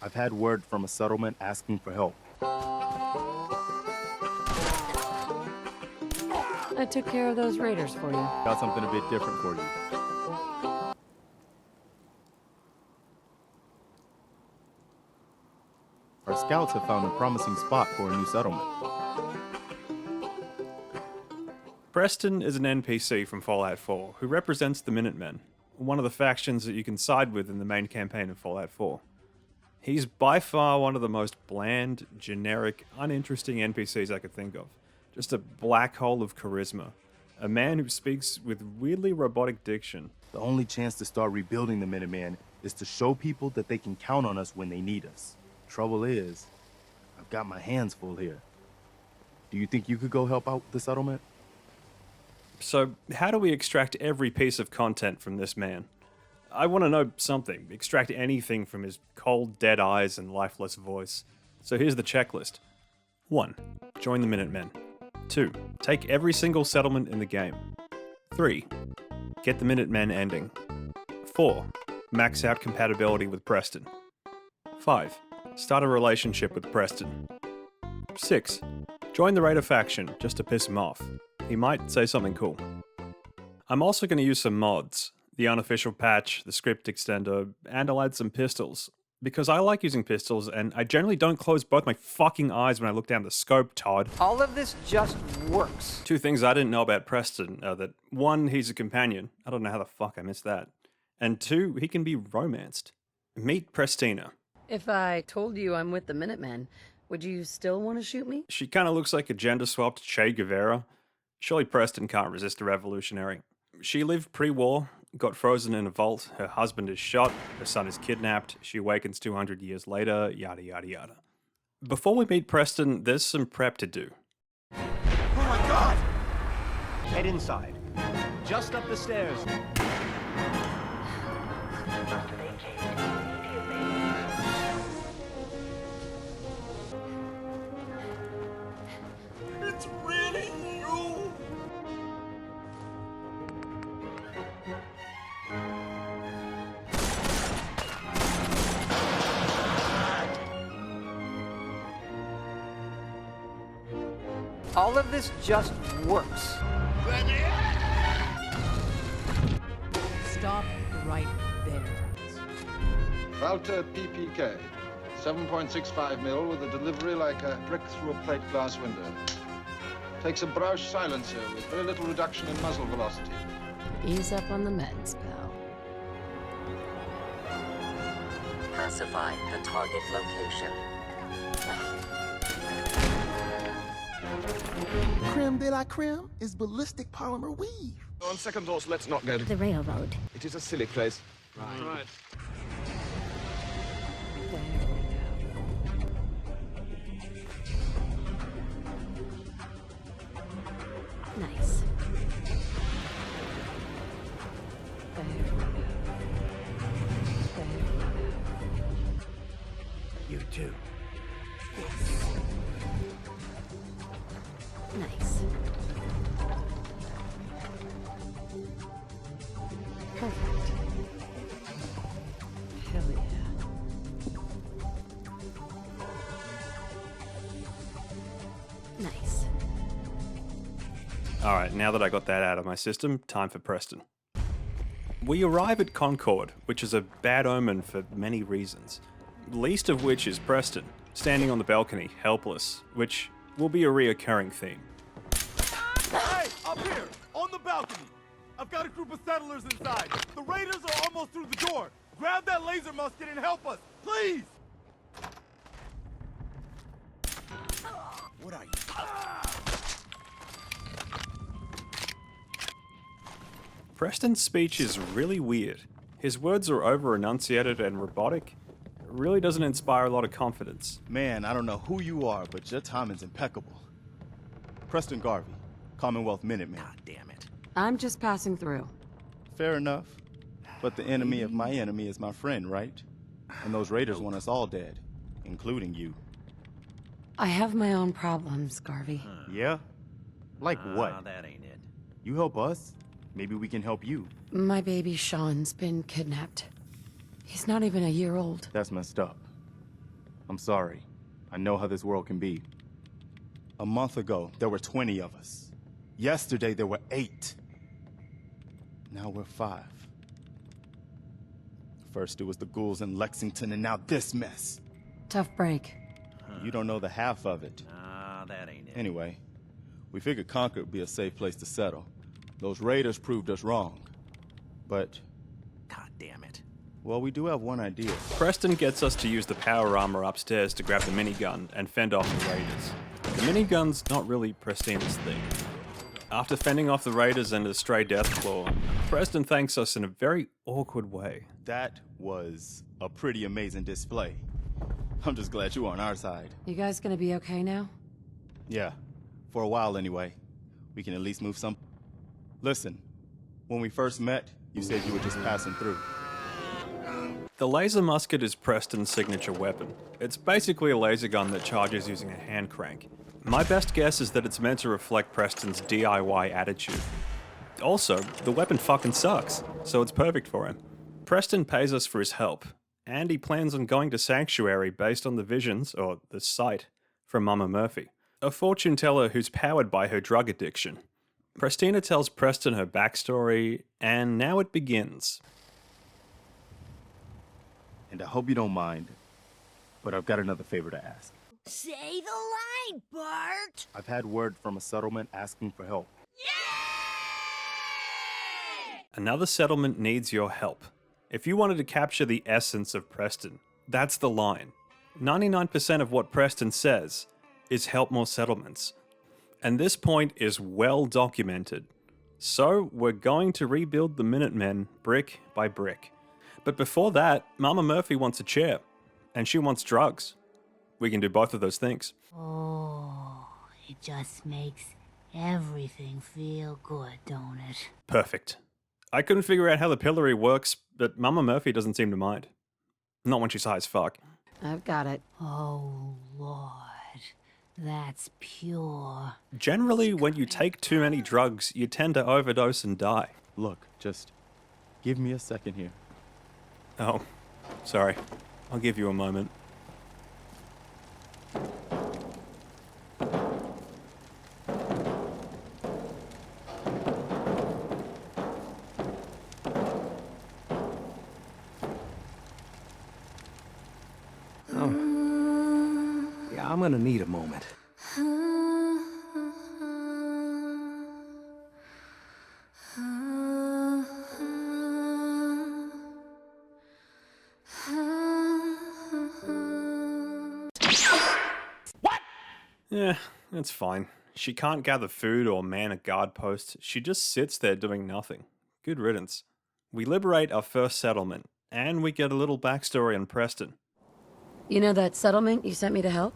I've had word from a settlement asking for help. I took care of those raiders for you. Got something a bit different for you. Our scouts have found a promising spot for a new settlement. Preston is an NPC from Fallout 4 who represents the Minutemen, one of the factions that you can side with in the main campaign of Fallout 4. He's by far one of the most bland, generic, uninteresting NPCs I could think of. Just a black hole of charisma. A man who speaks with weirdly robotic diction. The only chance to start rebuilding the Minuteman is to show people that they can count on us when they need us. Trouble is, I've got my hands full here. Do you think you could go help out the settlement? So, how do we extract every piece of content from this man? I want to know something. Extract anything from his cold, dead eyes and lifeless voice. So here's the checklist. 1. Join the Minutemen. 2. Take every single settlement in the game. 3. Get the Minutemen ending. 4. Max out compatibility with Preston. 5. Start a relationship with Preston. 6. Join the Raider faction just to piss him off. He might say something cool. I'm also going to use some mods. The unofficial patch, the script extender, and I'll add some pistols. Because I like using pistols, and I generally don't close both my fucking eyes when I look down the scope, Todd. All of this just works. 2 things I didn't know about Preston are that 1, he's a companion. I don't know how the fuck I missed that. And 2, he can be romanced. Meet Prestina. If I told you I'm with the Minutemen, would you still want to shoot me? She kind of looks like a gender-swapped Che Guevara. Surely Preston can't resist a revolutionary. She lived pre-war, got frozen in a vault, her husband is shot, her son is kidnapped, she awakens 200 years later, yada yada yada. Before we meet Preston, there's some prep to do. Oh my god! Head inside. Just up the stairs. It's really you! All of this just works. Stop right there. Walter PPK, 7.65 mil with a delivery like a brick through a plate glass window. Takes a Brausch silencer with very little reduction in muzzle velocity. Ease up on the meds, pal. Classify the target location. Creme de la creme is ballistic polymer weave. On second thoughts, let's not go to... The railroad. It is a silly place. Right. Nice. You too. Nice. Perfect. Hell yeah. Nice. Alright, now that I got that out of my system, time for Preston. We arrive at Concord, which is a bad omen for many reasons. Least of which is Preston, standing on the balcony, helpless, which will be a reoccurring theme. Hey, up here, on the balcony. I've got a group of settlers inside. The raiders are almost through the door. Grab that laser musket and help us, please. What are you? Preston's speech is really weird. His words are over-enunciated and robotic. It really doesn't inspire a lot of confidence. Man, I don't know who you are, but your timing's impeccable. Preston Garvey, Commonwealth Minuteman. God damn it. I'm just passing through. Fair enough. But the enemy of my enemy is my friend, right? And those raiders want us all dead, including you. I have my own problems, Garvey. Yeah? Like what? That ain't it. You help us, maybe we can help you. My baby Sean's been kidnapped. He's not even a year old. That's messed up. I'm sorry. I know how this world can be. A month ago, there were 20 of us. Yesterday, there were 8. Now we're 5. First, it was the ghouls in Lexington, and now this mess. Tough break. You don't know the half of it. Nah, that ain't it. Anyway, we figured Concord would be a safe place to settle. Those raiders proved us wrong. But, God damn it. well, we do have one idea. Preston gets us to use the power armor upstairs to grab the minigun and fend off the raiders. The minigun's not really Prestina's thing. After fending off the raiders and a stray Deathclaw, Preston thanks us in a very awkward way. That was a pretty amazing display. I'm just glad you were on our side. You guys gonna be okay now? Yeah, for a while anyway. We can at least move some. Listen, when we first met, you said you were just passing through. The laser musket is Preston's signature weapon. It's basically a laser gun that charges using a hand crank. My best guess is that it's meant to reflect Preston's DIY attitude. Also, the weapon fucking sucks, so it's perfect for him. Preston pays us for his help, and he plans on going to Sanctuary based on the visions, or the sight, from Mama Murphy, a fortune teller who's powered by her drug addiction. Prestina tells Preston her backstory, and now it begins. And I hope you don't mind, but I've got another favor to ask. Say the line, Bart! I've had word from a settlement asking for help. Another settlement needs your help. If you wanted to capture the essence of Preston, that's the line. 99% of what Preston says is help more settlements. And this point is well documented. So we're going to rebuild the Minutemen brick by brick. But before that, Mama Murphy wants a chair, and she wants drugs. We can do both of those things. Oh, it just makes everything feel good, don't it? Perfect. I couldn't figure out how the pillory works, but Mama Murphy doesn't seem to mind. Not when she's high as fuck. I've got it. Oh, Lord. That's pure. Generally, when you take too many drugs, you tend to overdose and die. Look, just give me a second here. Oh, sorry. I'll give you a moment. Yeah, I'm gonna need a moment. Yeah, that's fine. She can't gather food or man a guard post. She just sits there doing nothing. Good riddance. We liberate our first settlement, and we get a little backstory on Preston. You know that settlement you sent me to help?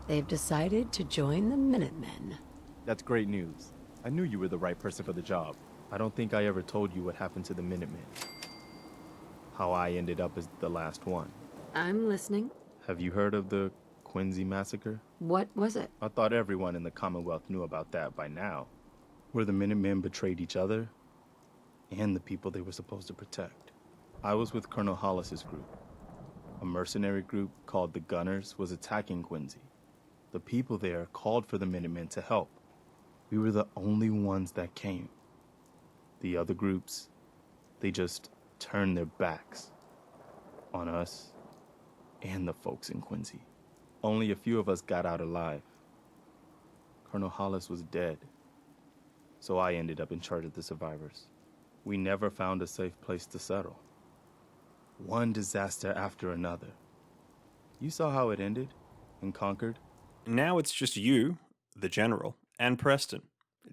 They've decided to join the Minutemen. That's great news. I knew you were the right person for the job. I don't think I ever told you what happened to the Minutemen. How I ended up as the last one. I'm listening. Have you heard of the Quincy massacre? What was it? I thought everyone in the Commonwealth knew about that by now. Where the Minutemen betrayed each other and the people they were supposed to protect. I was with Colonel Hollis's group. A mercenary group called the Gunners was attacking Quincy. The people there called for the Minutemen to help. We were the only ones that came. The other groups, they just turned their backs on us and the folks in Quincy. Only a few of us got out alive. Colonel Hollis was dead, so I ended up in charge of the survivors. We never found a safe place to settle. One disaster after another. You saw how it ended in Concord? Now it's just you, the General, and Preston,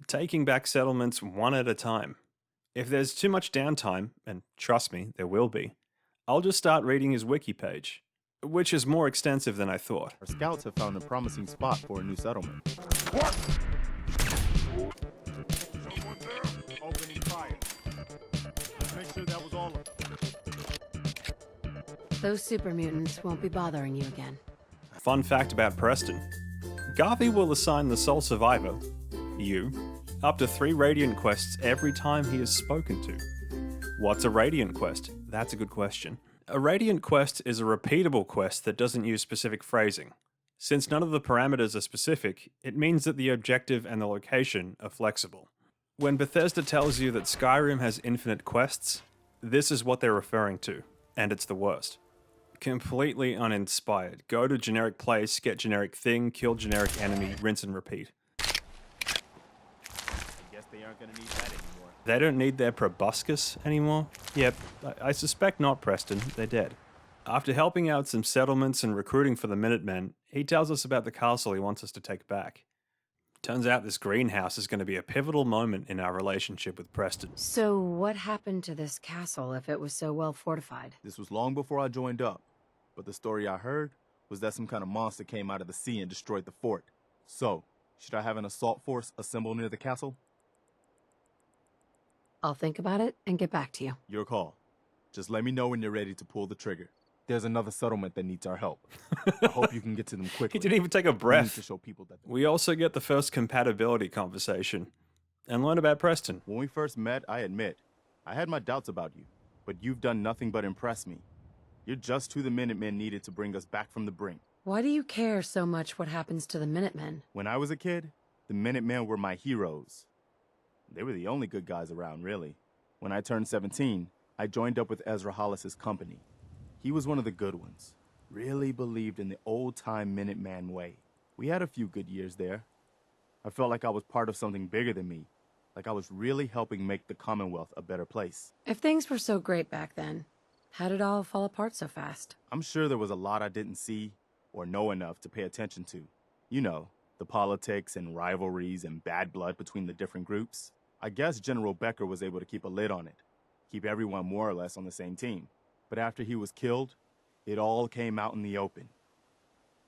taking back settlements one at a time. If there's too much downtime, and trust me, there will be, I'll just start reading his wiki page, which is more extensive than I thought. Our scouts have found a promising spot for a new settlement. Opening fire. Make sure that was all of them. Those super mutants won't be bothering you again. Fun fact about Preston. Garvey will assign the sole survivor, you, up to 3 Radiant quests every time he is spoken to. What's a Radiant quest? That's a good question. A Radiant quest is a repeatable quest that doesn't use specific phrasing. Since none of the parameters are specific, it means that the objective and the location are flexible. When Bethesda tells you that Skyrim has infinite quests, this is what they're referring to, and it's the worst. Completely uninspired. Go to generic place, get generic thing, kill generic enemy, rinse and repeat. I guess they aren't gonna need that anymore. They don't need their proboscis anymore? Yep, I suspect not, Preston. They're dead. After helping out some settlements and recruiting for the Minutemen, he tells us about the castle he wants us to take back. Turns out this greenhouse is going to be a pivotal moment in our relationship with Preston. So what happened to this castle if it was so well fortified? This was long before I joined up, but the story I heard was that some kind of monster came out of the sea and destroyed the fort. So, should I have an assault force assemble near the castle? I'll think about it and get back to you. Your call. Just let me know when you're ready to pull the trigger. There's another settlement that needs our help. I hope you can get to them quickly. He didn't even take a We need breath. to show people that We also get the first compatibility conversation and learn about Preston. when we first met, I admit, I had my doubts about you, but you've done nothing but impress me. You're just who the Minutemen needed to bring us back from the brink. Why do you care so much what happens to the Minutemen? When I was a kid, the Minutemen were my heroes. They were the only good guys around, really. When I turned 17, I joined up with Ezra Hollis's company. He was one of the good ones. Really believed in the old-time Minuteman way. We had a few good years there. I felt like I was part of something bigger than me. Like I was really helping make the Commonwealth a better place. If things were so great back then, how did it all fall apart so fast? I'm sure there was a lot I didn't see or know enough to pay attention to. You know, the politics and rivalries and bad blood between the different groups. I guess General Becker was able to keep a lid on it, keep everyone more or less on the same team. But after he was killed, it all came out in the open.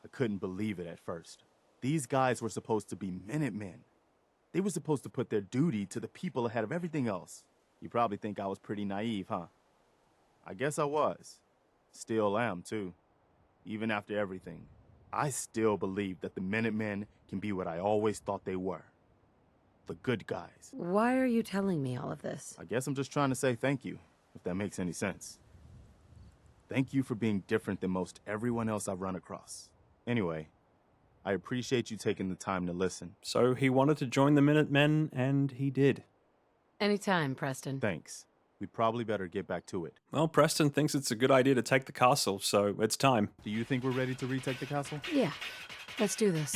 I couldn't believe it at first. These guys were supposed to be Minutemen. They were supposed to put their duty to the people ahead of everything else. You probably think I was pretty naive, huh? I guess I was. Still am, too. Even after everything, I still believe that the Minutemen can be what I always thought they were. The good guys. Why are you telling me all of this? I guess I'm just trying to say thank you, if that makes any sense. Thank you for being different than most everyone else I've run across. Anyway, I appreciate you taking the time to listen. So he wanted to join the Minutemen, and he did. Anytime, Preston. Thanks. We probably better get back to it. Well, Preston thinks it's a good idea to take the castle, so it's time. Do you think we're ready to retake the castle? Yeah, let's do this.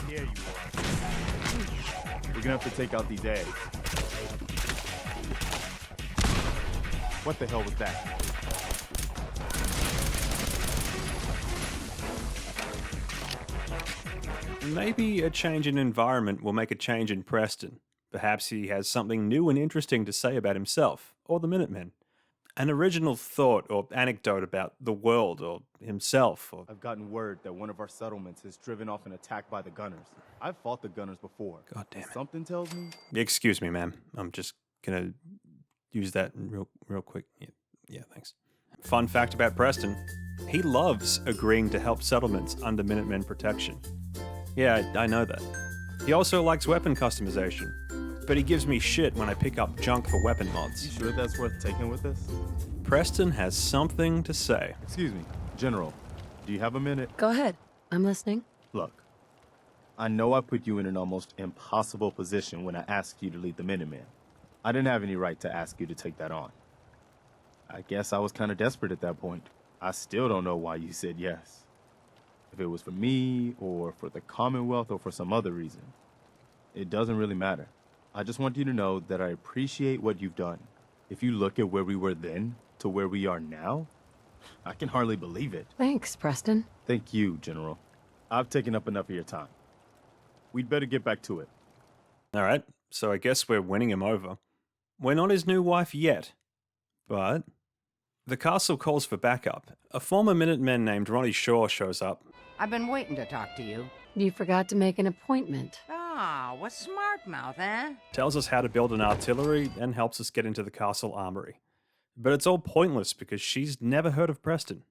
Here you are. We're gonna have to take out these eggs. What the hell was that? Maybe a change in environment will make a change in Preston. Perhaps he has something new and interesting to say about himself, or the Minutemen. An original thought or anecdote about the world, or himself, or... I've gotten word that one of our settlements is driven off an attack by the Gunners. I've fought the Gunners before. God damn it. Something tells me... Excuse me, ma'am. I'm just gonna use that real quick. Yeah, thanks. Fun fact about Preston. He loves agreeing to help settlements under Minutemen protection. Yeah, I know that. He also likes weapon customization, but he gives me shit when I pick up junk for weapon You mods. sure that's worth taking with us? Preston has something to say. Excuse me, General. Do you have a minute? Go ahead. I'm listening. Look, I know I put you in an almost impossible position when I asked you to lead the Minutemen. I didn't have any right to ask you to take that on. I guess I was kind of desperate at that point. I still don't know why you said yes. If it was for me, or for the Commonwealth, or for some other reason. It doesn't really matter. I just want you to know that I appreciate what you've done. If you look at where we were then to where we are now, I can hardly believe it. Thanks, Preston. Thank you, General. I've taken up enough of your time. We'd better get back to it. Alright, so I guess we're winning him over. We're not his new wife yet, but... The castle calls for backup. A former Minuteman named Ronnie Shaw shows up. I've been waiting to talk to you. You forgot to make an appointment. Ah, what smart mouth, eh? Tells us how to build an artillery, and helps us get into the castle armory. But it's all pointless because she's never heard of Preston.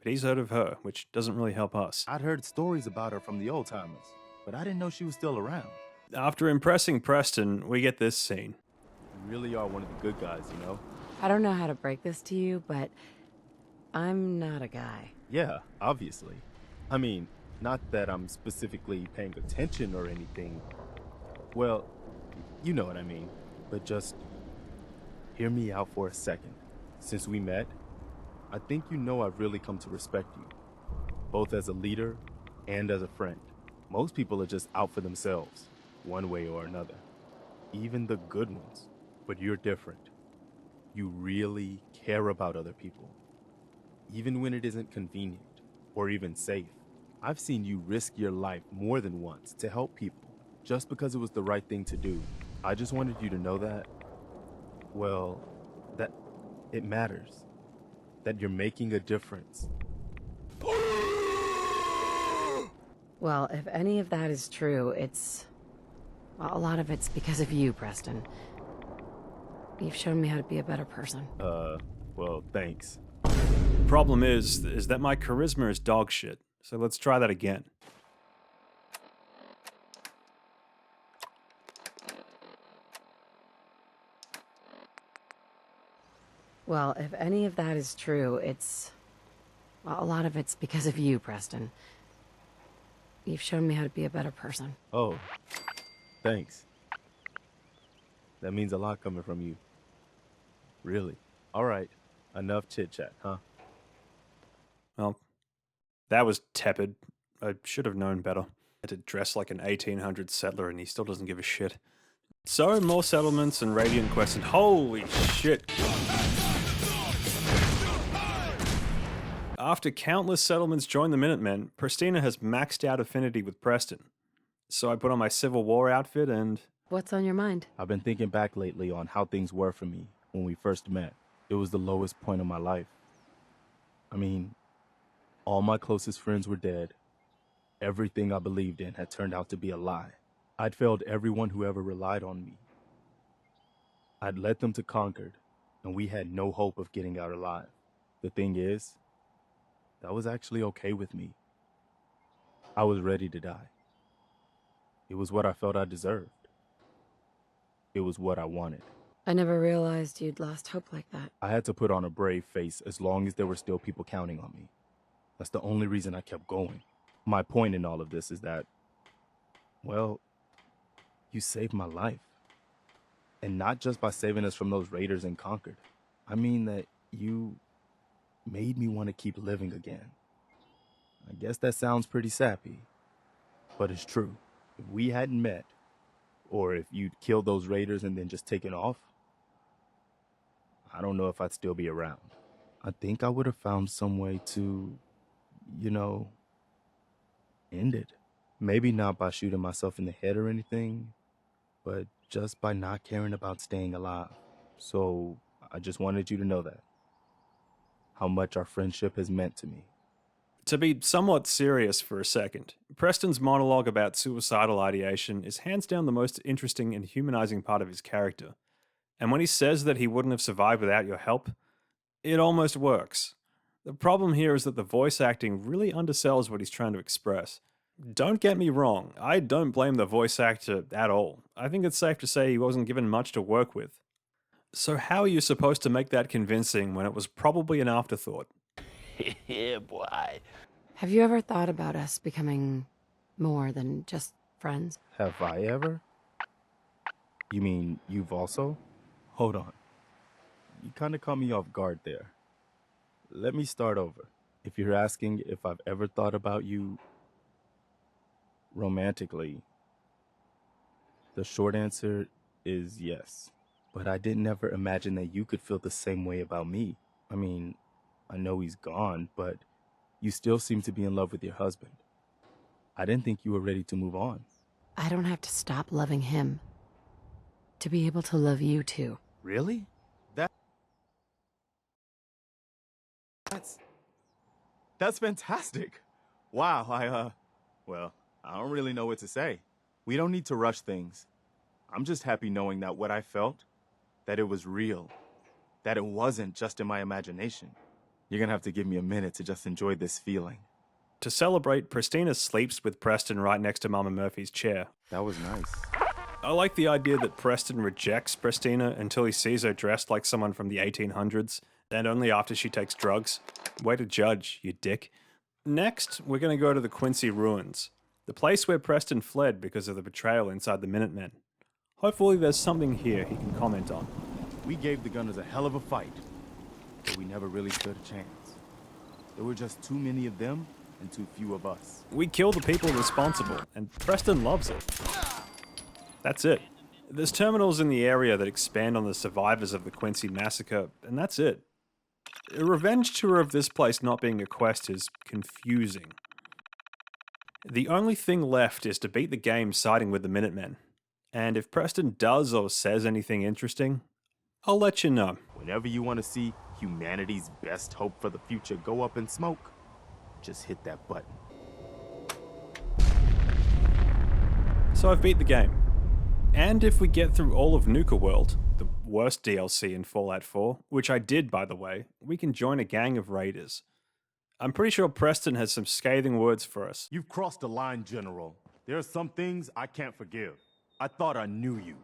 But he's heard of her, which doesn't really help us. I'd heard stories about her from the old timers, but I didn't know she was still around. After impressing Preston, we get this scene. really are one of the good guys, you know? I don't know how to break this to you, but I'm not a guy. Yeah, obviously. I mean, not that I'm specifically paying attention or anything. Well, you know what I mean. But just hear me out for a second. Since we met, I think you know I've really come to respect you, both as a leader and as a friend. Most people are just out for themselves, one way or another. Even the good ones. But you're different. You really care about other people. Even when it isn't convenient or even safe. I've seen you risk your life more than once to help people just because it was the right thing to do. I just wanted you to know that, well, that it matters. That you're making a difference. Well, if any of that is true, well, a lot of it's because of you, Preston. You've shown me how to be a better person. Well, thanks. Problem is that my charisma is dog shit. So let's try that again. Well, if any of that is true, well, a lot of it's because of you, Preston. You've shown me how to be a better person. Oh, thanks. That means a lot coming from you. Really. All right. Enough chit-chat, huh? Well, that was tepid. I should have known better. I had to dress like an 1800s settler and he still doesn't give a shit. So, more settlements and Radiant quests and holy shit. After countless settlements join the Minutemen, Pristina has maxed out affinity with Preston. So I put on my Civil War outfit and... What's on your mind? I've been thinking back lately on how things were for me when we first met. It was the lowest point of my life. I mean, all my closest friends were dead. Everything I believed in had turned out to be a lie. I'd failed everyone who ever relied on me. I'd led them to Concord, and we had no hope of getting out alive. The thing is, that was actually okay with me. I was ready to die. It was what I felt I deserved. It was what I wanted. I never realized you'd lost hope like that. I had to put on a brave face as long as there were still people counting on me. That's the only reason I kept going. My point in all of this is that, well, you saved my life. And not just by saving us from those raiders in Concord. I mean that you made me want to keep living again. I guess that sounds pretty sappy, but it's true. If we hadn't met, or if you'd killed those raiders and then just taken off, I don't know if I'd still be around. I think I would have found some way to, you know, end it. Maybe not by shooting myself in the head or anything, but just by not caring about staying alive. So I just wanted you to know that. How much our friendship has meant to me. To be somewhat serious for a second, Preston's monologue about suicidal ideation is hands down the most interesting and humanizing part of his character. And when he says that he wouldn't have survived without your help, it almost works. The problem here is that the voice acting really undersells what he's trying to express. Don't get me wrong, I don't blame the voice actor at all. I think it's safe to say he wasn't given much to work with. So how are you supposed to make that convincing when it was probably an afterthought? Yeah, boy. Have you ever thought about us becoming more than just friends? Have I ever? You mean you've also? Hold on. You kind of caught me off guard there. Let me start over. If you're asking if I've ever thought about you romantically, the short answer is yes. But I didn't ever imagine that you could feel the same way about me. I mean, I know he's gone, but you still seem to be in love with your husband. I didn't think you were ready to move on. I don't have to stop loving him to be able to love you too. Really? That's fantastic. Wow, well, I don't really know what to say. We don't need to rush things. I'm just happy knowing that what I felt, that it was real, that it wasn't just in my imagination. You're gonna have to give me a minute to just enjoy this feeling. To celebrate, Pristina sleeps with Preston right next to Mama Murphy's chair. That was nice. I like the idea that Preston rejects Prestina until he sees her dressed like someone from the 1800s, and only after she takes drugs. Way to judge, you dick. Next, we're going to go to the Quincy Ruins, the place where Preston fled because of the betrayal inside the Minutemen. Hopefully there's something here he can comment on. We gave the Gunners a hell of a fight, but we never really stood a chance. There were just too many of them and too few of us. We kill the people responsible, and Preston loves it. That's it. There's terminals in the area that expand on the survivors of the Quincy massacre, and that's it. A revenge tour of this place not being a quest is confusing. The only thing left is to beat the game siding with the Minutemen. And if Preston does or says anything interesting, I'll let you know. Whenever you want to see humanity's best hope for the future go up in smoke, just hit that button. So I've beat the game. And if we get through all of Nuka World, the worst DLC in Fallout 4, which I did by the way, we can join a gang of raiders. I'm pretty sure Preston has some scathing words for us. You've crossed the line, General. There are some things I can't forgive. I thought I knew you.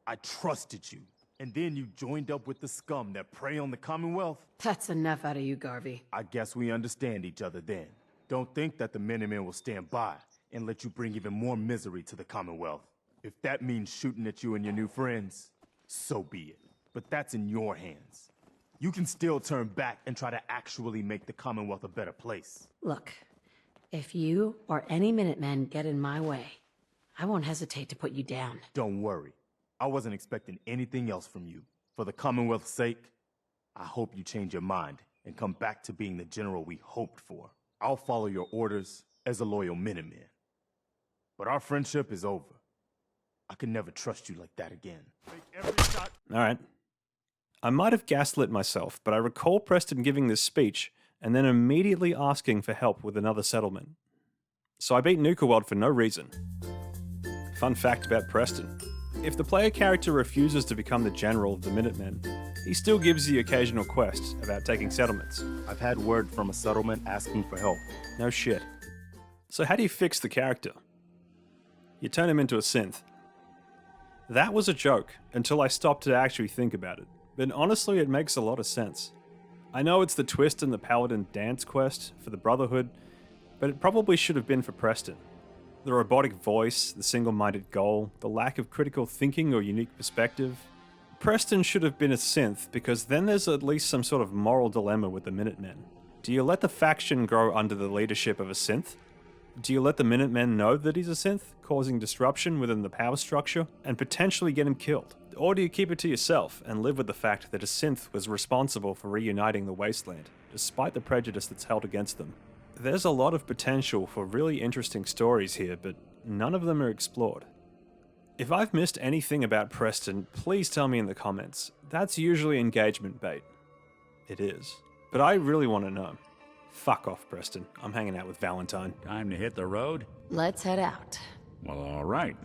I trusted you. And then you joined up with the scum that prey on the Commonwealth. That's enough out of you, Garvey. I guess we understand each other then. Don't think that the Minutemen will stand by and let you bring even more misery to the Commonwealth. If that means shooting at you and your new friends, so be it. But that's in your hands. You can still turn back and try to actually make the Commonwealth a better place. Look, if you or any Minutemen get in my way, I won't hesitate to put you down. Don't worry. I wasn't expecting anything else from you. For the Commonwealth's sake, I hope you change your mind and come back to being the general we hoped for. I'll follow your orders as a loyal Minuteman. But our friendship is over. I could never trust you like that again. Alright. I might have gaslit myself, but I recall Preston giving this speech and then immediately asking for help with another settlement. So I beat Nuka World for no reason. Fun fact about Preston. If the player character refuses to become the general of the Minutemen, he still gives the occasional quest about taking settlements. I've had word from a settlement asking for help. No shit. So how do you fix the character? You turn him into a synth. That was a joke until I stopped to actually think about it, but honestly it makes a lot of sense. I know it's the twist in the Paladin dance quest for the Brotherhood, but it probably should have been for Preston. The robotic voice, the single-minded goal, the lack of critical thinking or unique perspective. Preston should have been a synth because then there's at least some sort of moral dilemma with the Minutemen. Do you let the faction grow under the leadership of a synth? Do you let the Minutemen know that he's a synth, causing disruption within the power structure, and potentially get him killed? Or do you keep it to yourself and live with the fact that a synth was responsible for reuniting the Wasteland, despite the prejudice that's held against them? There's a lot of potential for really interesting stories here, but none of them are explored. If I've missed anything about Preston, please tell me in the comments. That's usually engagement bait. It is. But I really want to know. Fuck off, Preston. I'm hanging out with Valentine. Time to hit the road? Let's head out. Well, all right.